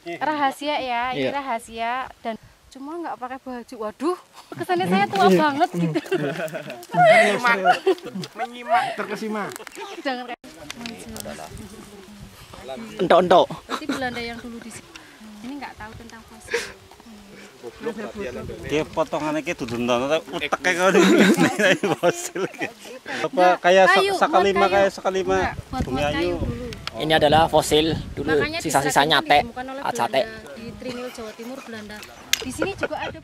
rahasia ya, ini rahasia dan cuma nggak pakai baju. Waduh, kesannya saya tua banget gitu. Menyimak terkesima. Jangan kayak entok-entok. berarti Belanda yang dulu di sini. Ini nggak tahu tentang fosil. Dia potongannya kayak dudun-dudun, uteknya kalau ini fosil. Apa kayak sakalima bunga ayu. Ini adalah fosil dulu, sisa-sisa nyate, sate. Di Trinil Jawa Timur Belanda. Di sini juga ada.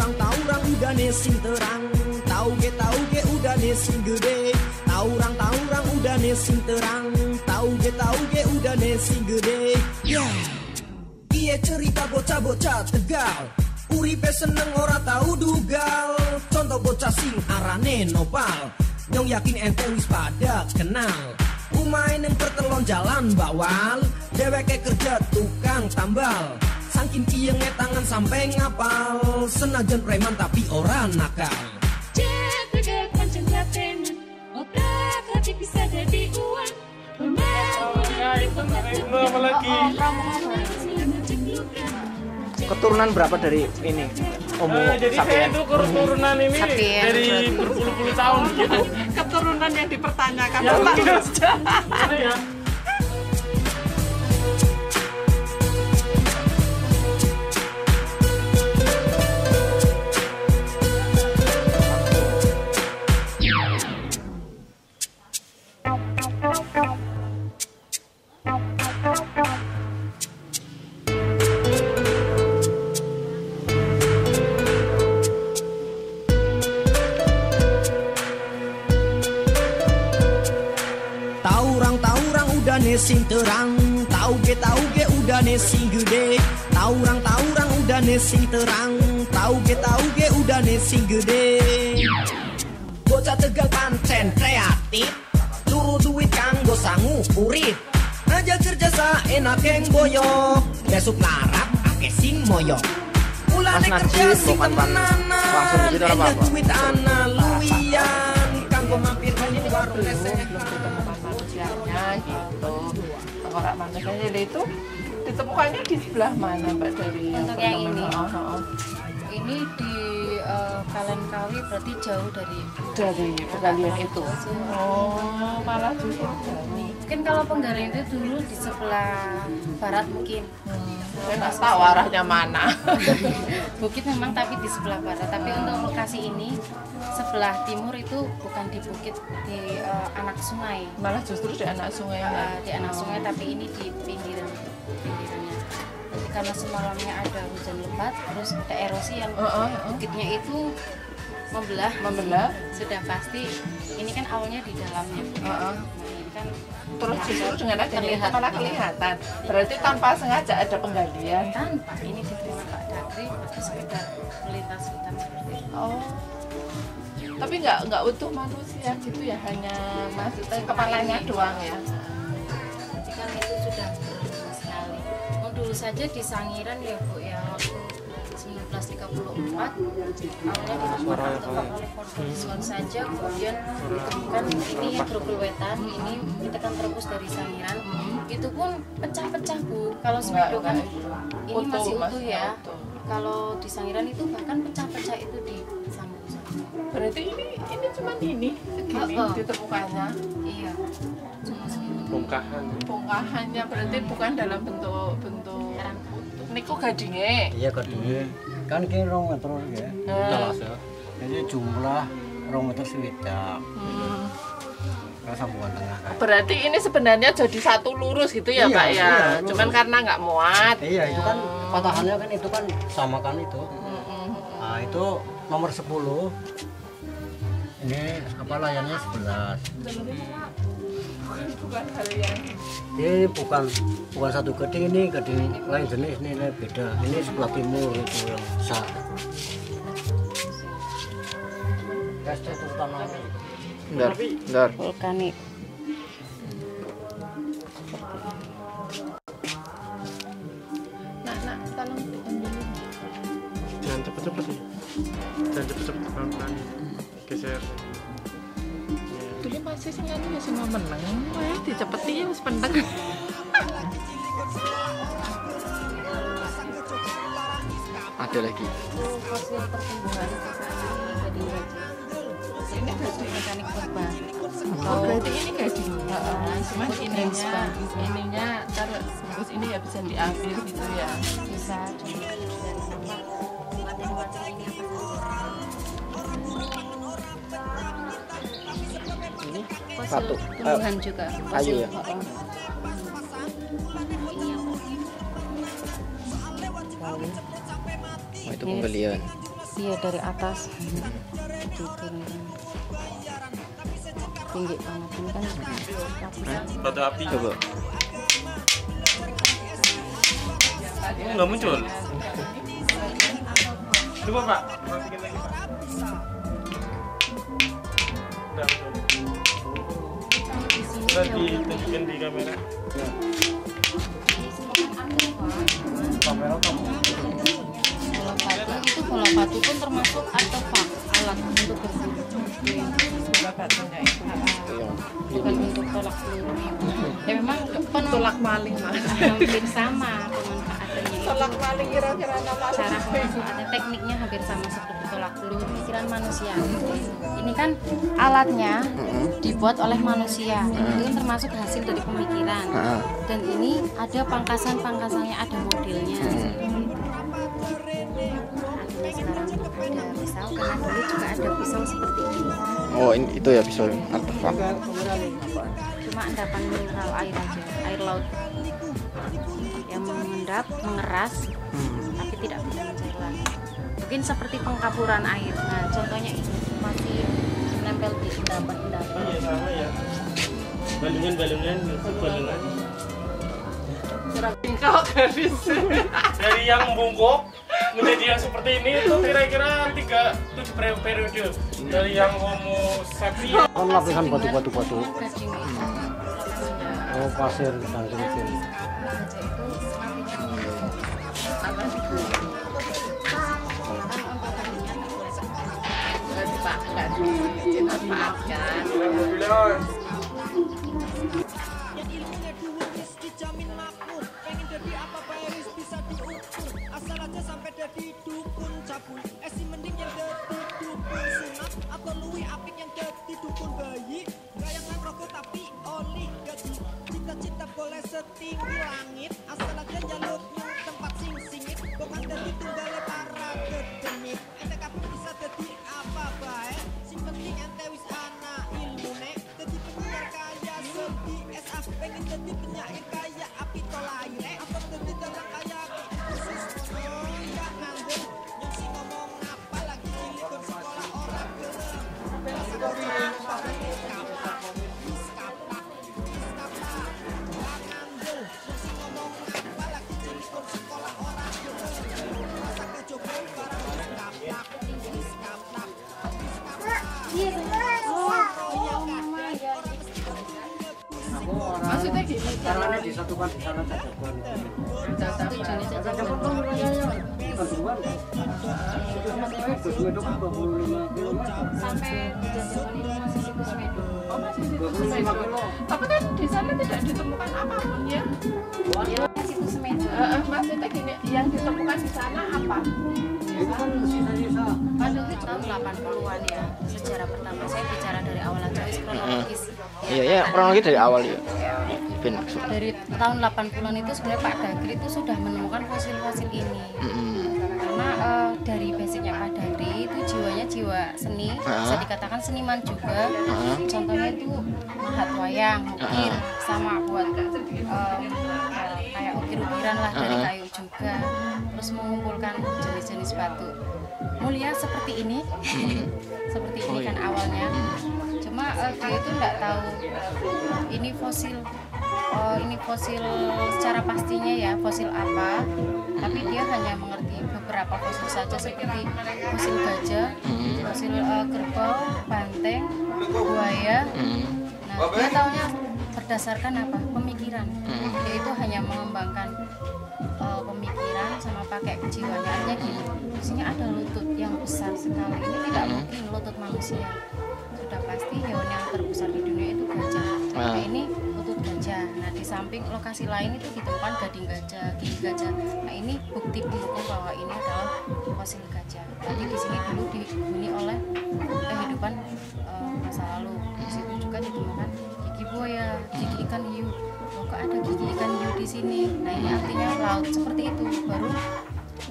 Taurang udah nesing terang, tauge udah nesing gede. Taurang udah nesing terang, tauge udah nesing gede. Iya cerita bocah-bocah Tegal, uripe seneng ora tau dugal. Contoh bocah sing arane Nopal, nyong yakin ente wis pada kenal. Umain yang pertelon jalan bawal, deweke kerja tukang tambal. Saking kienge tangan sampai ngapal, senajan preman tapi orang nakal. Jaga pancen tenan, otak hati bisa jadi uang. Keturunan berapa dari ini? Jadi saya itu keturunan ini dari berpuluh-puluh tahun gitu. Keturunan yang dipertanyakan. Ya. Taurang udah nesing terang, tauge udah nesing gede. Taurang udah nesing terang, tauge udah nesing gede. Bocah Tegal pancen kreatif, turu duit kanggo sangu urip. Aja kerja saenak yang boyok, besok larap ake sing moyok. Ulane kerja sing temenanan, enak duit ana luian, kanggo mampir di warung lesehan. Gitu. Orang manusianya itu ditemukannya di sebelah mana Mbak dari untuk yang ini? Ini di Kalenkawi, berarti jauh dari penggalian itu. Oh, malah justru mungkin kalau penggalian itu dulu di sebelah barat mungkin. Saya nggak tahu arahnya mana. Bukit memang tapi di sebelah barat. Tapi untuk lokasi ini sebelah timur itu bukan di bukit, di anak sungai. Malah justru di anak sungai. Di anak sungai, tapi ini di pinggirannya. Jadi karena semalamnya ada hujan lebat, terus ada erosi yang bukitnya itu membelah. Sudah pasti ini kan awalnya di dalamnya. Ini kan terus justru dengan adanya itu malah kelihatan. Berarti tanpa sengaja ada penggalian. Tanpa, ini diterima Pak Dakri sekedar melintas hutan seperti itu. Oh. Tapi nggak utuh manusia gitu ya, hanya maksudnya kepalanya doang ya. Jadi kan itu sudah lama sekali. Dulu saja di Sangiran ya Bu ya, waktu 1934 awalnya ditemukan oleh Fortune saja, kemudian ditemukan ini Grogol Wetan, ini kita kan terus dari Sangiran, itu pun pecah-pecah Bu. Kalau Semedo kan ini masih utuh ya, kalau di Sangiran itu bahkan pecah-pecah itu di sambung. Berarti ini cuma ini segini ditemukannya. Iya, cuma segini. Bongkahannya berarti bukan dalam bentuk niku gadinge. Iya gadinge. Kan ki 2 meter ya. Jadi jumlah 2 meter swidak. sambungan tengah. Berarti ini sebenarnya jadi satu lurus gitu ya, Pak ya? Iya, Cuman karena nggak muat. Iya, itu kan patahannya kan itu kan sama kan itu. Nah, itu nomor 10. Ini apa layarnya 11. Bukan hal yang Ini bukan satu gading, ini gading lain jenis, ini beda. Ini sebelah timur itu yang besar. Gas itu tanah. Bentar. Vulkanik. Nak, tolong ambil. Jangan cepet-cepet ya. Jangan cepet-cepet, pelan-pelan. Geser. Dulu masih sing anu ya sing meneng. Wae dicepeti ya wis pendek. Ada lagi. Fosil pertumbuhan gading gajah. Ini gading mekanik purba. Oh, berarti ini gading. Heeh. Cuman ininya terus ini ya bisa diambil gitu ya. Bisa dan materi-materi ini apa saja. Ini Fosil satu. tumbuhan juga. Kayu ya? Ini yang Oh, itu penggalian. iya dari atas diturunkan tinggi banget ini kan lapisan. Batu api. Coba. Oh, nggak muncul. Coba Pak, matikan lagi Pak. Udah muncul. Udah ditunjukin di kamera. Kamera kamu. Bola batu itu bola batu pun termasuk artefak alat untuk berburu. Bola batunya itu. Bukan untuk tolak peluru. Ya memang Tolak maling mah. hampir sama pemanfaatannya. Tolak maling kira-kira nama Cara pemanfaatan tekniknya hampir sama seperti tolak peluru pikiran manusia. Ini kan alatnya dibuat oleh manusia. Itu kan termasuk hasil dari pemikiran. Dan ini ada pangkasan-pangkasannya, ada modelnya. Sekarang ada pisau, karena dulu juga ada pisau seperti ini. Oh, ini itu ya pisau artefak. Cuma endapan mineral air aja, air laut yang mengendap, mengeras, tapi tidak bisa mencair lagi. Mungkin seperti pengkaburan air. Nah, contohnya ini masih menempel di endapan-endapan. Iya sama ya. Balungan. Tingkau garis. Dari yang bungkuk menjadi yang seperti ini itu kira-kira 7 periode. Dari yang homo sapiens. Kan lapisan batu. Gading itu. Oh, pasir dan kecil. Pak, enggak dimanfaatkan. dijamin makmur, pengen jadi apa Paris bisa diukur, asal aja sampai jadi dukun cabul. Si mending yang jadi dukun sunat, atau luwi apik yang jadi dukun bayi. Gayangan rokok tapi oli gaji, cita-cita boleh setinggi langit, asal aja jalurnya tempat sing-singit. Bukan jadi tunggale para gedemit, ente kabeh bisa jadi apa bae, sing penting ente wis ana ilmune. Jadi penyiar kaya sepi SA, pengen jadi penyair kaya api tolaire, apa jadi dalang kaya khusus mono ya nganggur. Yang si ngomong apa lagi cilik kon sekolah orang gelem. Maksudnya gini, Caranya disatukan di sana cacaban. Tujuannya saja Berdua itu kan 25 km. sampai di Jajaban itu masih situs Medo. oh masih situs Medo. Tapi kan di sana tidak ditemukan apapun ya. Ya, situs Medo. Maksudnya gini, yang ditemukan di sana apa? Itu kan sisa-sisa. Pada tahun 80-an ya, sejarah pertama saya bicara dari awal aja, wis kronologis. Iya, kronologi dari awal ya. Ben maksud. Dari tahun 80-an itu sebenarnya Pak Dagri itu sudah menemukan fosil-fosil ini. Karena dari basicnya Pak Dagri itu jiwanya jiwa jiwa seni, bisa dikatakan seniman juga. Contohnya itu mahat wayang, ukir, sama buat kayak ukir-ukiran lah dari kayu juga. Terus mengumpulkan jenis-jenis batu mulia seperti ini. Seperti ini kan awalnya. Cuma dia itu nggak tahu ini fosil secara pastinya ya, fosil apa, tapi dia hanya mengerti beberapa fosil saja seperti fosil gajah, fosil kerbau, banteng, buaya. Nah, dia tahunya berdasarkan apa? Pemikiran. Dia itu hanya mengembangkan pemikiran sama pakai kejiwaannya. Artinya gini, di sini ada lutut yang besar sekali. Ini tidak mungkin lutut manusia. Sudah pasti hewan yang terbesar di dunia itu gajah. Nah, ini lutut gajah. Nah, di samping lokasi lain itu ditemukan gading gajah, gigi gajah. Nah, ini bukti pendukung bahwa ini adalah fosil gajah. Jadi di sini dulu dihuni oleh kehidupan masa lalu. Di situ juga ditemukan gigi buaya, gigi ikan hiu. Kok ada gigi ikan hiu di sini? Nah, ini artinya laut seperti itu. Baru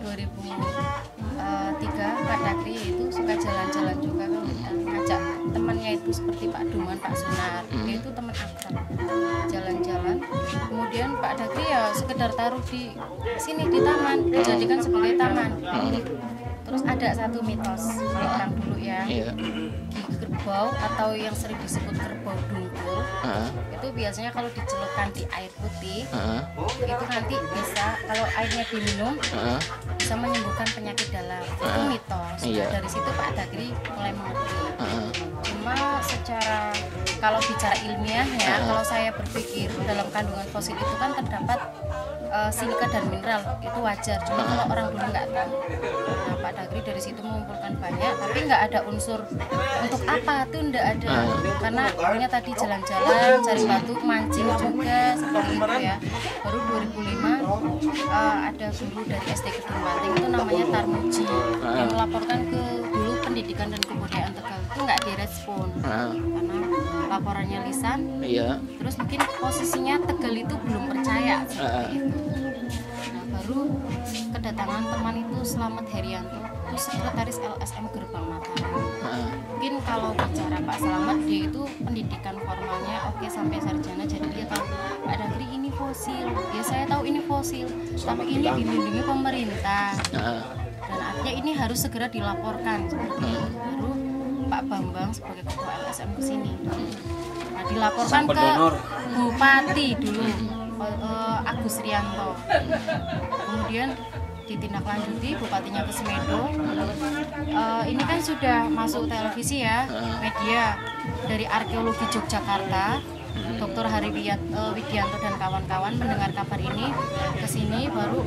2003 Pak Dagri itu suka jalan-jalan juga, kalau ngajak temannya itu seperti Pak Duman, Pak Sunar, dia itu teman akrab, jalan-jalan. Kemudian Pak Dagri ya sekedar taruh di sini di taman, dijadikan sebagai taman. Terus ada satu mitos orang dulu ya, gigi kerbau atau yang sering disebut kerbau dungkul, itu biasanya kalau dicelupkan di air putih, itu nanti bisa, kalau airnya diminum, bisa menyembuhkan penyakit dalam. Itu mitos. Nah, dari situ Pak Dagri mulai mengerti. Cuma secara kalau bicara ilmiah ya, kalau saya berpikir dalam kandungan fosil itu kan terdapat silika dan mineral, itu wajar. Cuma kalau orang dulu nggak tahu. Nah, Pak Dagri dari situ mengumpulkan banyak, tapi nggak ada unsur untuk apa tuh, nggak ada. Karena punya tadi jalan-jalan, cari batu, mancing juga seperti itu ya. Baru 2005 ada guru dari SD Kedung Banting itu namanya Tarmuji yang melaporkan ke dulu Pendidikan dan Kebudayaan Tegal, itu nggak direspon karena laporannya lisan. Terus mungkin posisinya Tegal itu belum percaya seperti itu. Nah, baru kedatangan teman itu Slamet Herianto, itu sekretaris LSM Gerbang Mataram. Mungkin kalau bicara Pak Slamet, dia itu pendidikan formalnya oke sampai sarjana, jadi dia tahu Pak Dagri ini fosil. Ya saya tahu ini fosil, tapi ini dilindungi pemerintah. Dan artinya ini harus segera dilaporkan seperti itu. Baru Pak Bambang sebagai ketua LSM ke sini. Nah, dilaporkan ke Bupati dulu, Agus Rianto. Kemudian ditindaklanjuti, bupatinya ke Semedo. Ini kan sudah masuk televisi ya, media dari Arkeologi Yogyakarta. Dr. Hari Widianto dan kawan-kawan mendengar kabar ini ke sini, baru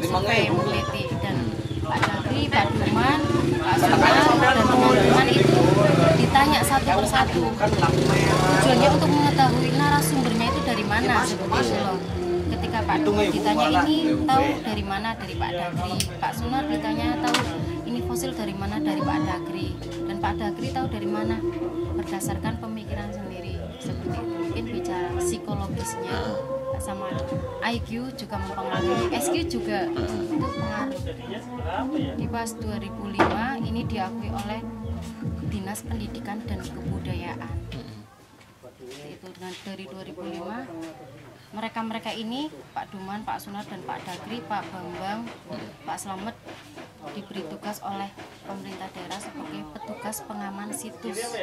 survei meneliti, dan Pak Dagri, Pak Duman, Pak Sunar dan teman-teman itu ditanya satu persatu. Tujuannya untuk mengetahui narasumbernya itu dari mana seperti itu loh. Ketika Pak Duman ditanya ini tahu dari mana, dari Pak Dagri. Pak Sunar ditanya tahu ini fosil dari mana, dari Pak Dagri. Dan Pak Dagri tahu dari mana, berdasarkan pemikiran sendiri seperti itu. Mungkin bicara psikologisnya sama IQ juga mempengaruhi, SQ juga itu pengaruh. Di pas 2005 ini diakui oleh Dinas Pendidikan dan Kebudayaan. Itu dengan dari 2005 mereka ini Pak Duman, Pak Sunar dan Pak Dagri, Pak Bambang, Pak Slamet diberi tugas oleh pemerintah daerah sebagai petugas pengaman situs,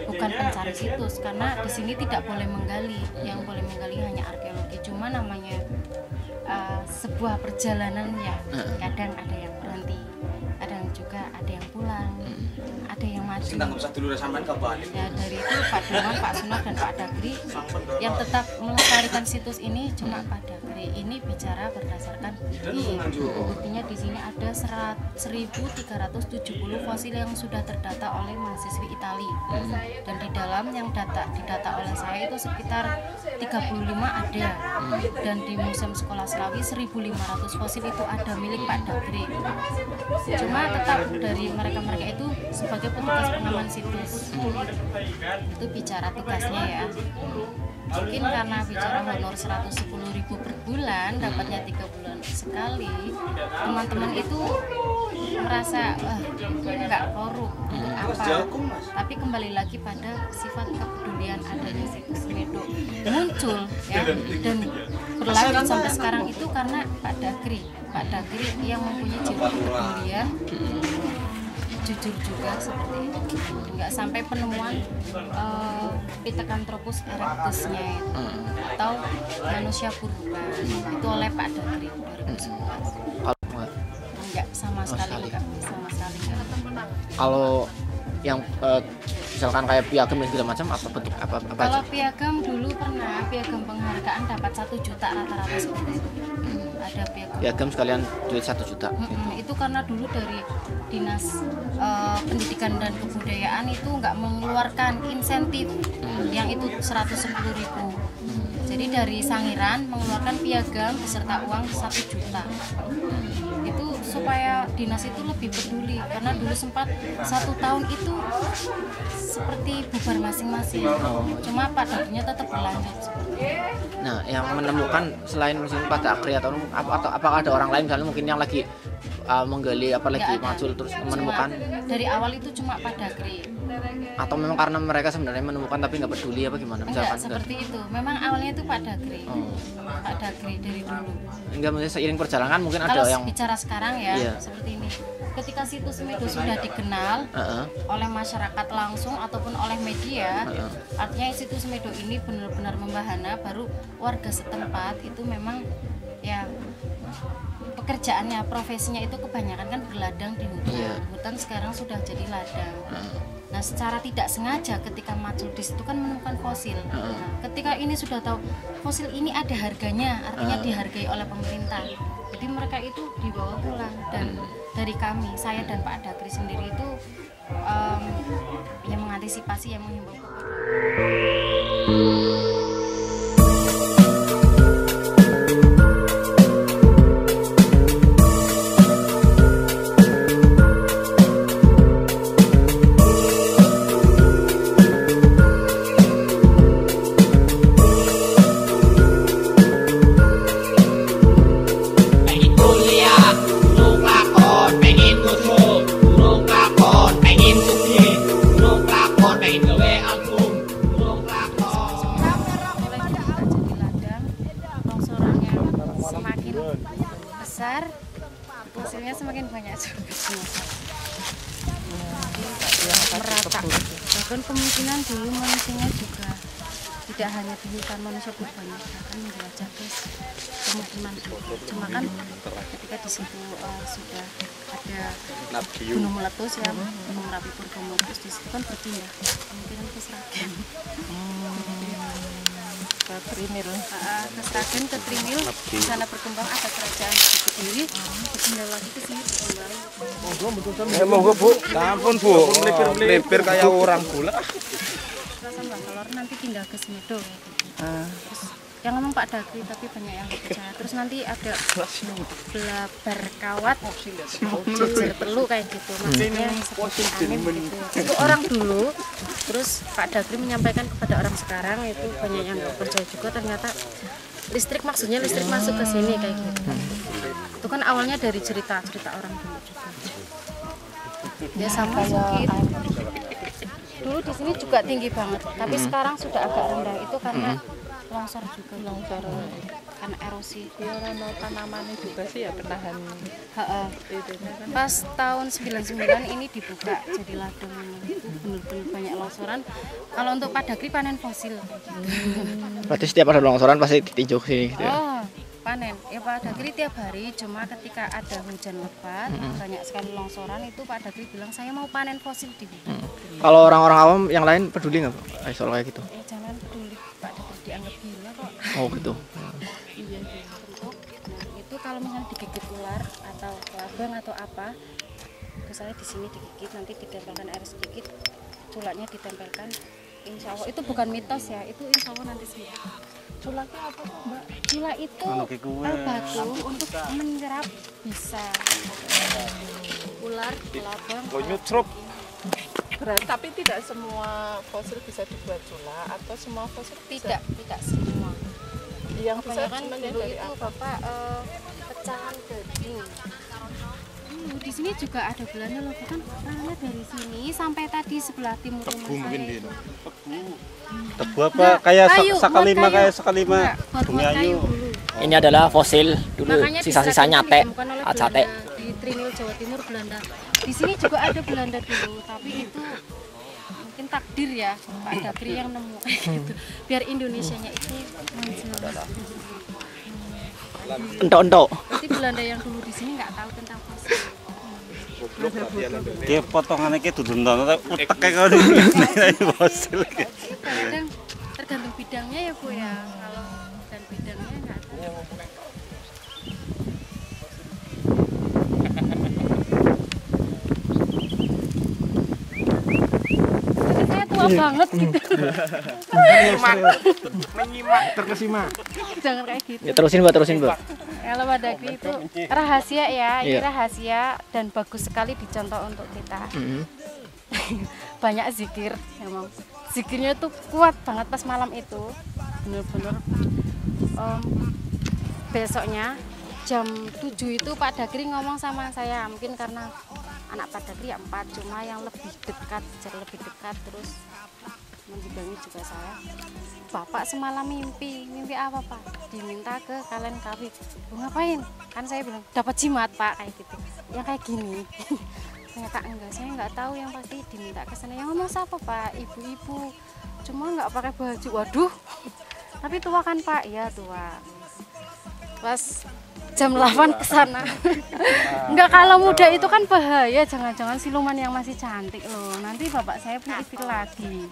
bukan pencari situs, karena di sini tidak boleh menggali, yang boleh menggali hanya arkeologi. Cuma namanya sebuah perjalanan ya, kadang ada yang berhenti, kadang juga ada yang pulang, ada yang maju. Ya, dari itu Pak Duman, Pak Sunar dan Pak Dagri yang tetap melestarikan situs ini cuma Pak Dagri. Ini bicara berdasarkan bukti. Buktinya di sini ada 1.370 fosil yang sudah terdata oleh mahasiswi Itali. Dan di dalam yang didata oleh saya itu sekitar 35 ada. Dan di Museum Sekolah Selawi 1.500 fosil itu ada milik Pak Dagri. Cuma tetap dari mereka-mereka itu sebagai petugas pengaman situs. Itu bicara tugasnya ya. mungkin karena bicara honor 110.000 per bulan, dapatnya 3 bulan sekali, teman-teman itu merasa nggak korup apa, tapi kembali lagi pada sifat kepedulian adanya situs Semedo muncul ya, dan berlanjut sampai sekarang itu karena Pak Dagri yang mempunyai jiwa kepedulian, jujur juga seperti itu, nggak sampai penemuan Pithecanthropus erectusnya itu atau manusia purba itu oleh Pak Dagri 2011. Enggak, sama sekali enggak. Kalau yang misalkan kayak piagam dan segala macam apa bentuk apa Kalau aja? piagam dulu pernah piagam penghargaan dapat 1 juta rata-rata seperti itu. Ada Piagam sekalian duit 1 juta. Itu karena dulu dari Dinas Pendidikan dan Kebudayaan itu nggak mengeluarkan insentif yang itu 110.000. Jadi dari Sangiran mengeluarkan piagam beserta uang 1 juta. Itu supaya dinas itu lebih peduli, karena dulu sempat 1 tahun itu seperti bubar masing-masing. Cuma Pak Dagrinya tetap berlanjut. Nah, yang menemukan selain mesin Pak Dagri atau apakah ada orang lain misalnya mungkin yang lagi menggali apalagi muncul terus menemukan? Dari awal itu cuma Pak Dagri. Atau memang karena mereka sebenarnya menemukan tapi nggak peduli apa gimana? Enggak seperti itu. Memang awalnya itu Pak Dagri. Pak Dagri dari dulu. Enggak, maksudnya seiring perjalanan mungkin kalau ada yang bicara sekarang ya seperti ini. Ketika situs Semedo sudah dikenal oleh masyarakat langsung ataupun oleh media, artinya situs Semedo ini benar-benar membahana, baru warga setempat itu memang ya pekerjaannya, profesinya itu kebanyakan kan berladang di hutan. Hutan sekarang sudah jadi ladang. Nah, secara tidak sengaja ketika macul di situ kan menemukan fosil. Ketika ini sudah tahu fosil ini ada harganya, artinya dihargai oleh pemerintah. Jadi mereka itu dibawa pulang, dan dari kami, saya dan Pak Dagri sendiri itu yang mengantisipasi, yang menghimbau. Fosilnya semakin banyak juga, merata. Bahkan kemungkinan dulu manusianya juga tidak hanya di hutan manusia berbahkan menjelajah ke pemukiman dulu. Cuma kan ketika di situ sudah ada gunung meletus ya, gunung Merapi Purba meletus, di situ kan berpindah kemungkinan ke Sragen. Ke Trimil, ke Sragen, ke Trimil, di sana berkembang ada kerajaan Kediri, berpindah lagi ke sini berkembang. Monggo Bu, ampun Bu, melipir kayak orang pula. Mbak Kolor nanti pindah ke Semedo. Terus yang ngomong Pak Dagri, tapi banyak yang percaya. Terus nanti ada belabar kawat, jejer telu kayak gitu. Maksudnya seperti angin gitu. Itu orang dulu. Terus Pak Dagri menyampaikan kepada orang sekarang, itu banyak yang percaya juga. Ternyata listrik, maksudnya listrik masuk ke sini kayak gitu. Itu kan awalnya dari cerita-cerita orang dulu juga. Ya sama sedikit. Dulu di sini juga tinggi banget, tapi sekarang sudah agak rendah. Itu karena longsor juga, karena erosi. Ya, karena tanamannya juga sih ya penahan. Pas tahun 99 ini dibuka jadi ladang, itu benar-benar banyak longsoran. Kalau untuk Pak Dagri panen fosil. Berarti setiap ada longsoran pasti ditinjau sini gitu ya? Oh, panen. Ya Pak Dagri tiap hari, cuma ketika ada hujan lebat, banyak sekali longsoran, itu Pak Dagri bilang saya mau panen fosil di hutan. Kalau orang-orang awam yang lain peduli nggak Pak soal kayak gitu? Jangan peduli, Pak Dagri dianggap gila kok. Oh gitu. Iya, bentuk. Nah, itu kalau misalnya digigit ular atau kelabang atau apa, misalnya di sini digigit, nanti ditempelkan air sedikit, culatnya ditempelkan. Insya Allah itu bukan mitos ya, itu insya Allah nanti sembuh. Culaknya apa Mbak? Culak itu batu untuk menyerap bisa ular, kelabang. Nyucrup. Tapi tidak semua fosil bisa dibuat cula atau semua fosil bisa? Tidak semua. Yang bisa Kebanyakan cuman dulu dari itu apa? Bapak pecahan daging. Di sini juga ada Belanda loh, kan orangnya dari sini sampai tadi sebelah timur rumah saya itu. Tebu apa kayak kayu, sakalima, buat kayu. sakalima. Enggak, buat Bunga kayu ayu. dulu. Ini adalah fosil dulu, Makanya sisa-sisa di nyate, ditemukan oleh sate. Belanda, di Trinil Jawa Timur Belanda. Di sini juga ada Belanda dulu, tapi itu mungkin takdir ya Pak Dakri yang nemu gitu. Biar Indonesianya itu maju. Entok-entok. Berarti Belanda yang dulu di sini nggak tahu tentang fosil. Kayak potongannya kayak dudundan atau utek kayak gini fosil. Kadang tergantung bidangnya ya Bu ya. Kalau dan bidangnya nggak tahu. Saya tua banget gitu. Menyimak terkesima. Jangan kayak gitu. Ya terusin Bu. Kalau Pak Dakri itu rahasia ya, ini Iya. rahasia dan bagus sekali dicontoh untuk kita. Banyak zikir, emang zikirnya tuh kuat banget pas malam itu, bener-bener. Besoknya jam 7 itu Pak Dakri ngomong sama saya, mungkin karena anak Pak Dakri ya 4, cuma yang lebih dekat, terus membidangi juga saya. Bapak semalam mimpi apa Pak? Diminta ke Kalen Kawi. Ngapain? Kan saya bilang dapat jimat Pak, kayak gitu. Yang kayak gini. Ternyata enggak, saya nggak tahu yang pasti diminta ke sana. Yang ngomong siapa Pak? Ibu-ibu. Cuma nggak pakai baju. Waduh. Tapi tua kan Pak? Iya tua. Pas jam 8 ke sana. Enggak, kalau muda itu kan bahaya, jangan-jangan siluman yang masih cantik loh. Nanti bapak saya punya istri lagi.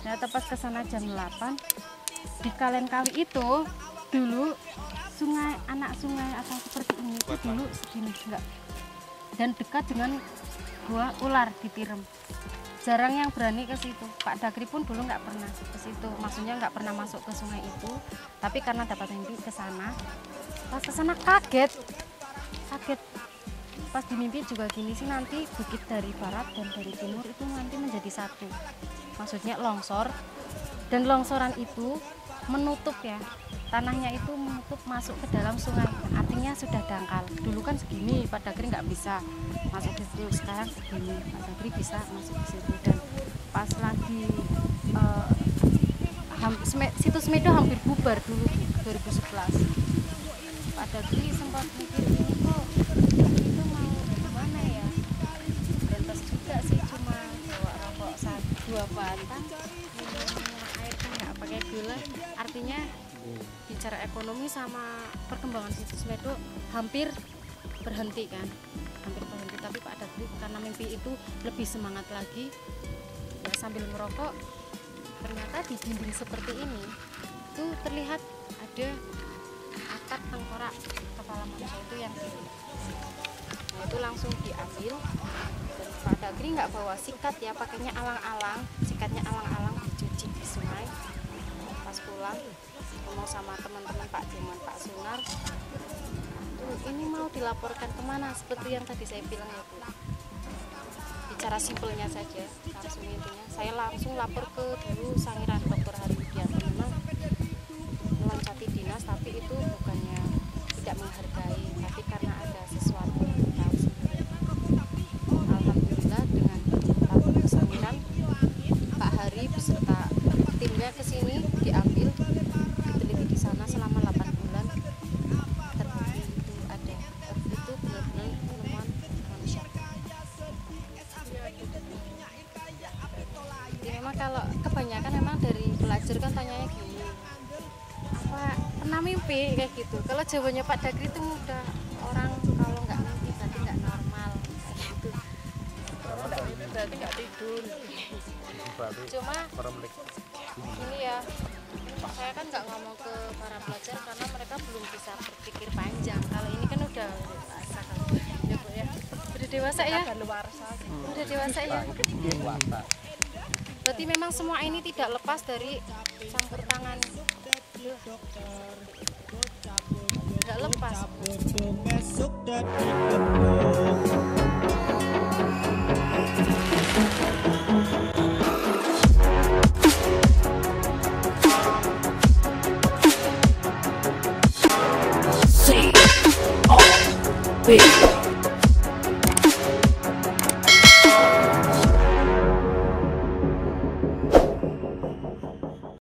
Nah, tepat ke sana jam 8. Di Kalen Kawi itu dulu sungai, anak sungai atau seperti ini itu dulu segini enggak. Dan dekat dengan gua ular di Tirem. Jarang yang berani ke situ. Pak Dakri pun dulu nggak pernah ke situ. Maksudnya nggak pernah masuk ke sungai itu. Tapi karena dapat mimpi ke sana. Pas ke sana kaget. Pas di mimpi juga gini sih, nanti bukit dari barat dan dari timur itu nanti menjadi satu. Maksudnya longsor. Dan longsoran itu menutup ya. Tanahnya itu menutup masuk ke dalam sungai. Artinya sudah dangkal. Dulu kan segini, Pak Dakri nggak bisa masuk ke situ. Sekarang segini, Pak Dakri bisa masuk ke situ. Dan pas lagi situs Medo hampir bubar dulu 2011. Pak Dakri sempat mikir ini kok itu mau gimana ya. Bentos juga sih, cuma bawa rokok 2 batang, minum air kan nggak pakai gula. Artinya bicara ekonomi sama perkembangan situs Medo hampir berhenti kan, tapi Pak Dakri karena mimpi itu lebih semangat lagi ya, sambil merokok. Ternyata di dinding seperti ini tuh terlihat ada atap tengkorak kepala manusia itu yang kiri. Nah, itu langsung diambil. Dan Pak Dakri nggak bawa sikat ya, pakainya alang-alang, sikatnya alang-alang, dicuci di sungai. Pas pulang mau sama teman-teman Pak Jeman, Pak Sunar, ini mau dilaporkan kemana, seperti yang tadi saya bilang ya Bu. Bicara simpelnya saja, langsung intinya saya langsung lapor ke dulu Sangiran Dr. Hari Widianto. Memang meloncati dinas, tapi itu bukannya tidak menghargai, tapi karena ada sesuatu yang tahu sendiri. Alhamdulillah dengan lapor ke Sangiran, Pak Hari beserta timnya ke sini, diambil, diteliti di sana selama 8 bulan. Terbukti itu ada, itu benar-benar penemuan manusia. Jadi memang kalau kebanyakan memang dari belajar kan tanyanya gini, apa pernah mimpi kayak gitu. Kalau jawabannya Pak Dakri itu mudah, orang kalau nggak mimpi berarti nggak normal kayak gitu. Kalau nggak mimpi berarti nggak tidur. Cuma ini ya, saya kan nggak ngomong ke para pelajar karena mereka belum bisa berpikir panjang. Kalau ini kan udah dewasa kan, ya Bu ya, udah dewasa ya, udah dewasa ya. Berarti memang semua ini tidak lepas dari campur tangan, nggak lepas. Besok Wih.